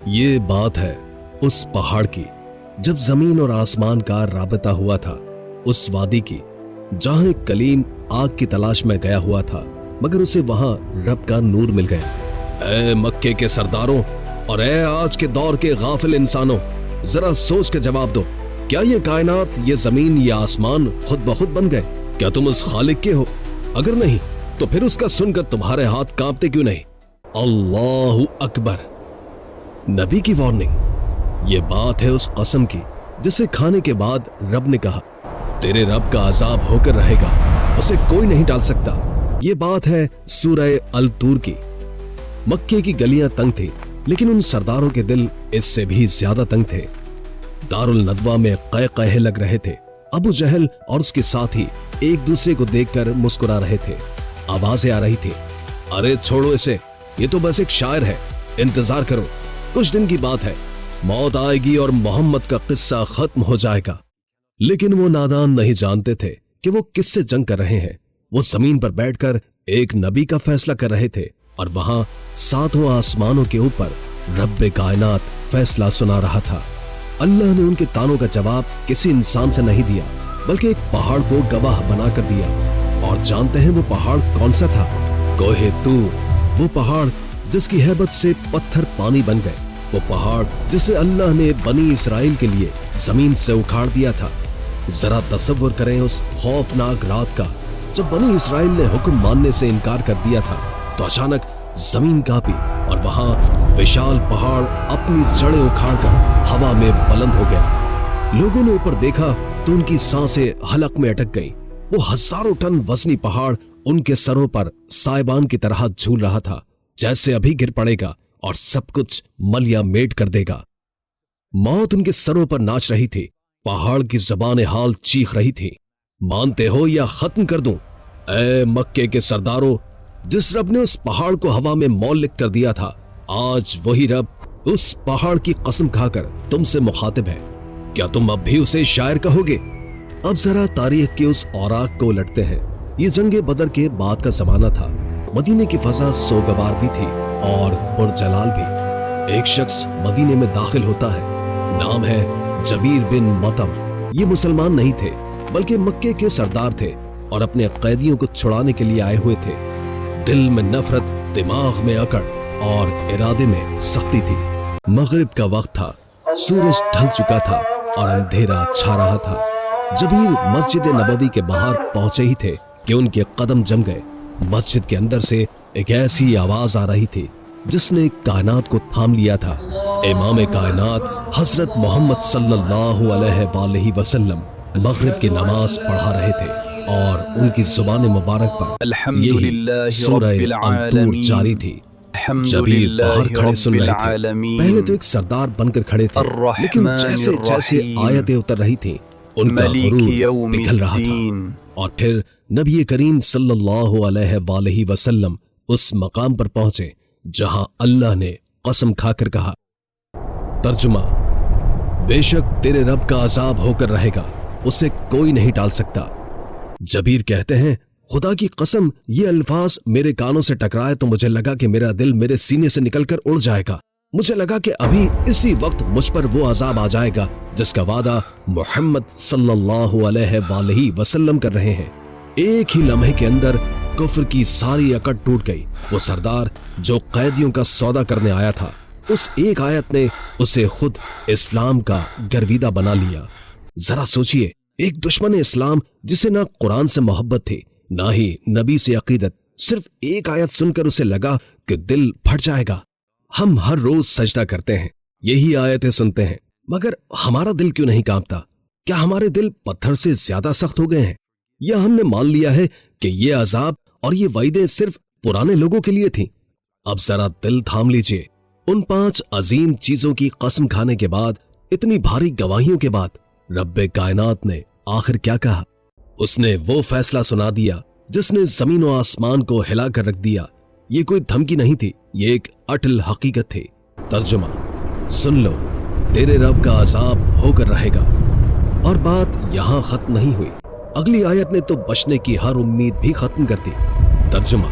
یہ بات ہے اس پہاڑ کی جب زمین اور آسمان کا رابطہ ہوا تھا، اس وادی کی جہاں ایک کلیم آگ کی تلاش میں گیا ہوا تھا مگر اسے وہاں رب کا نور مل گیا۔ اے مکے کے سرداروں اور اے آج کے دور کے غافل انسانوں، ذرا سوچ کے جواب دو، کیا یہ کائنات، یہ زمین، یہ آسمان خود بخود بن گئے؟ کیا تم اس خالق کے ہو؟ اگر نہیں تو پھر اس کا سن کر تمہارے ہاتھ کانپتے کیوں نہیں؟ اللہ اکبر۔ نبی کی وارننگ۔ یہ بات ہے اس قسم کی جسے کھانے کے بعد رب نے کہا تیرے رب کا عذاب ہو کر رہے گا، اسے کوئی نہیں ٹال سکتا۔ یہ بات ہے سورہ الطور کی۔ مکے کی گلیاں تنگ تھی لیکن ان سرداروں کے دل اس سے بھی زیادہ تنگ تھے۔ دار الندوہ میں قے قہے لگ رہے تھے۔ ابو جہل اور اس کے ساتھی ایک دوسرے کو دیکھ کر مسکرا رہے تھے۔ آوازیں آ رہی تھی، ارے چھوڑو اسے، یہ تو بس ایک شاعر ہے، انتظار کرو، کچھ دن کی بات ہے، موت آئے گی اور محمد کا قصہ ختم ہو جائے گا۔ لیکن وہ نادان نہیں جانتے تھے کہ وہ کس سے جنگ کر رہے ہیں۔ وہ زمین پر بیٹھ کر ایک نبی کا فیصلہ کر رہے تھے اور وہاں ساتوں آسمانوں کے اوپر رب کائنات فیصلہ سنا رہا تھا۔ اللہ نے ان کے تانوں کا جواب کسی انسان سے نہیں دیا بلکہ ایک پہاڑ کو گواہ بنا کر دیا۔ اور جانتے ہیں وہ پہاڑ کون سا تھا؟ کوہ طور، وہ پہاڑ جس کی ہیبت سے پتھر پانی بن گئے، وہ پہاڑ جسے اللہ نے بنی اسرائیل کے لیے زمین سے اکھاڑ دیا تھا۔ ذرا تصور کریں اس خوفناک رات کا جب بنی اسرائیل نے حکم ماننے سے انکار کر دیا تھا تو اچانک زمین کانپی اور وہاں وشال پہاڑ اپنی جڑیں اکھاڑ کر ہوا میں بلند ہو گیا۔ لوگوں نے اوپر دیکھا تو ان کی سانسیں حلق میں اٹک گئی۔ وہ ہزاروں ٹن وزنی پہاڑ ان کے سروں پر سائبان کی طرح جھول رہا تھا، جیسے ابھی گر پڑے گا اور سب کچھ ملیا میٹ کر دے گا۔ موت ان کے سروں پر ناچ رہی تھی، پہاڑ کی زبان حال چیخ رہی تھی، مانتے ہو یا ختم کر دوں؟ اے مکے کے سرداروں، جس رب نے اس پہاڑ کو ہوا میں مول لکھ کر دیا تھا، آج وہی رب اس پہاڑ کی قسم کھا کر تم سے مخاطب ہے۔ کیا تم اب بھی اسے شاعر کہو گے؟ اب ذرا تاریخ کے اس اوراق کو الٹتے ہیں۔ یہ جنگ بدر کے بعد کا زمانہ تھا۔ مدینے کی فضا سوگوار بھی تھی اور پرجلال بھی۔ ایک شخص مدینے میں داخل ہوتا ہے، نام ہے جبیر بن مطعم۔ یہ مسلمان نہیں تھے بلکہ مکے کے سردار تھے اور اپنے قیدیوں کو چھڑانے کے لیے آئے ہوئے تھے۔ دل میں نفرت، دماغ میں اکڑ اور ارادے میں سختی تھی۔ مغرب کا وقت تھا، سورج ڈھل چکا تھا اور اندھیرا چھا رہا تھا۔ جبیر مسجد نبوی کے باہر پہنچے ہی تھے کہ ان کے قدم جم گئے۔ مسجد کے اندر سے ایک ایسی آواز آ رہی تھی جس نے کائنات کو تھام لیا تھا۔ امام کائنات حضرت محمد صلی اللہ علیہ وآلہ وسلم مغرب کی نماز پڑھا رہے تھے اور ان کی زبان مبارک پر یہی سورہ الطور جاری تھی۔ جبیر باہر کھڑے سن رہے تھے۔ پہلے تو ایک سردار بن کر کھڑے تھے لیکن جیسے جیسے آیتیں اتر رہی تھیں ان کا غرور پگھل رہا تھا۔ اور پھر نبی کریم صلی اللہ علیہ وآلہ وسلم اس مقام پر پہنچے جہاں اللہ نے قسم کھا کر کہا، ترجمہ، بے شک تیرے رب کا عذاب ہو کر رہے گا، اسے کوئی نہیں ٹال سکتا۔ جبیر کہتے ہیں، خدا کی قسم یہ الفاظ میرے کانوں سے ٹکرائے تو مجھے لگا کہ میرا دل میرے سینے سے نکل کر اڑ جائے گا۔ مجھے لگا کہ ابھی اسی وقت مجھ پر وہ عذاب آ جائے گا جس کا وعدہ محمد صلی اللہ علیہ وآلہ وسلم کر رہے ہیں۔ ایک ہی لمحے کے اندر کفر کی ساری اکڑ ٹوٹ گئی۔ وہ سردار جو قیدیوں کا سودا کرنے آیا تھا، اس ایک آیت نے اسے خود اسلام کا گرویدہ بنا لیا۔ ذرا سوچئے، ایک دشمن اسلام جسے نہ قرآن سے محبت تھی نہ ہی نبی سے عقیدت، صرف ایک آیت سن کر اسے لگا کہ دل پھٹ جائے گا۔ ہم ہر روز سجدہ کرتے ہیں، یہی آیتیں سنتے ہیں، مگر ہمارا دل کیوں نہیں کانپتا؟ کیا ہمارے دل پتھر سے زیادہ سخت ہو گئے ہیں؟ یا ہم نے مان لیا ہے کہ یہ عذاب اور یہ وعدیں صرف پرانے لوگوں کے لیے تھیں؟ اب ذرا دل تھام لیجئے۔ ان 5 عظیم چیزوں کی قسم کھانے کے بعد، اتنی بھاری گواہیوں کے بعد، رب کائنات نے آخر کیا کہا؟ اس نے وہ فیصلہ سنا دیا جس نے زمین و آسمان کو ہلا کر رکھ دیا۔ یہ کوئی دھمکی نہیں تھی، یہ ایک اٹل حقیقت تھی۔ ترجمہ، سن لو، تیرے رب کا عذاب ہو کر رہے گا۔ اور بات یہاں ختم نہیں ہوئی، اگلی آیت نے تو بچنے کی ہر امید بھی ختم کر دی۔ ترجمہ،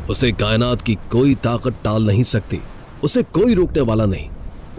اسے کائنات کی کوئی طاقت ٹال نہیں سکتی، اسے کوئی روکنے والا نہیں۔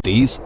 30